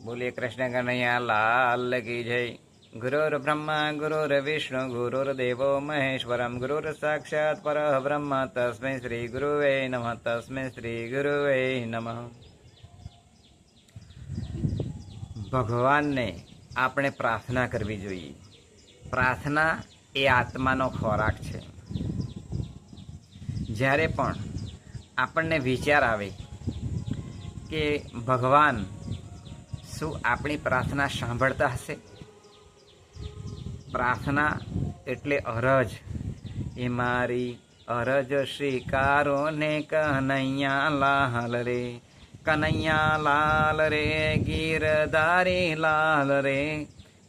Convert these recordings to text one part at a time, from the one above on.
बोलिए कृष्ण कन्हैया लाल की जय। गुरुर् ब्रह्मा गुरुर्विष्णु गुरुर्देवो महेश्वरम गुरुर् साक्षात् परः ब्रह्म तस्मै श्री गुरुवे नमः तस्मै श्री गुरुवे नमः। ભગવાનને આપણે પ્રાર્થના કરવી જોઈએ। પ્રાર્થના એ આત્માનો ખોરાક છે। જ્યારે પણ આપણને વિચાર આવે કે ભગવાન શું આપણી પ્રાર્થના સાંભળતા હશે? પ્રાર્થના એટલે અરજ, એ મારી અરજ સ્વીકારો ને કનૈયા લાલ રે, કનૈયા લાલ રે, ગીરધારી લાલ રે,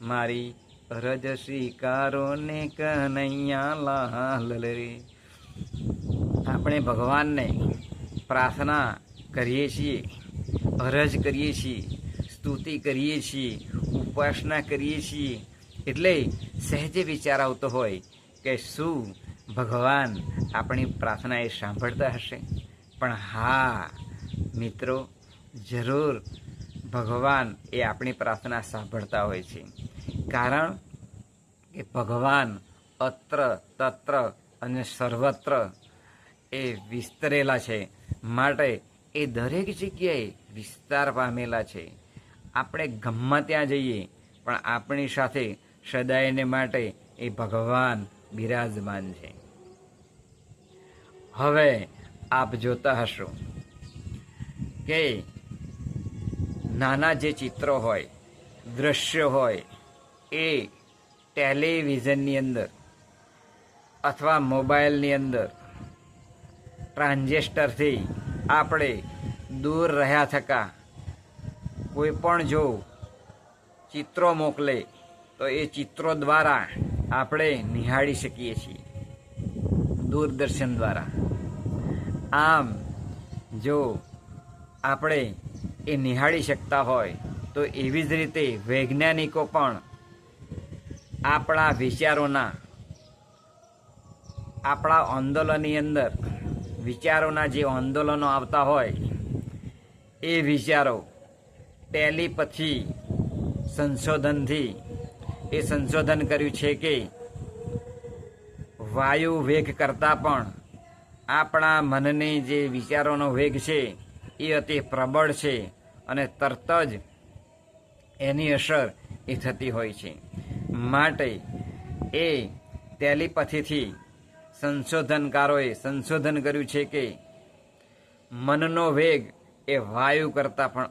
મારી અરજ સ્વીકારો ને કનૈયા લાલ રે। આપણે ભગવાનને પ્રાર્થના કરીએ છીએ, અરજ કરીએ છીએ, સ્તુતિ કરીએ છીએ, ઉપાસના કરીએ છીએ, એટલે સહેજે વિચાર આવતો હોય કે શું ભગવાન આપણી પ્રાર્થના એ સાંભળતા હશે? પણ હા મિત્રો, જરૂર ભગવાન એ આપણી પ્રાર્થના સાંભળતા હોય છે। કારણ કે ભગવાન અત્ર તત્ર અને સર્વત્ર એ વિસ્તરેલા છે, માટે એ દરેક જગ્યાએ વિસ્તાર પામેલા છે। આપણે ગમે ત્યાં જઈએ પણ આપણી સાથે સદાયને માટે એ ભગવાન બિરાજમાન છે। હવે આપ જોતા હશો કે નાના જે ચિત્રો હોય, દ્રશ્યો હોય, એ ટેલિવિઝનની અંદર અથવા મોબાઈલની અંદર ટ્રાન્ઝિસ્ટરથી આપણે દૂર રહ્યા થકા કોઈ પણ જો ચિત્રો મોકલે તો એ ચિત્રો દ્વારા આપણે નિહાળી શકીએ છીએ, દૂરદર્શન દ્વારા। આમ જો આપણે એ નિહાળી શકતા હોય તો એવી જ રીતે વૈજ્ઞાનિકો પણ આપણા વિચારોના, આપણા આંદોલનની અંદર વિચારોના જે આંદોલનો આવતા હોય એ વિચારો ટેલિપથી સંશોધનથી એ સંશોધન કર્યું છે કે વાયુ વેગ કરતાં પણ આપણા મનની જે વિચારોનો વેગ છે એ અતિ પ્રબળ છે અને તરત જ એની અસર એ થતી હોય છે। માટે એ ટેલિપથીથી સંશોધનકારોએ સંશોધન કર્યું છે કે મનનો વેગ એ વાયુ કરતાં પણ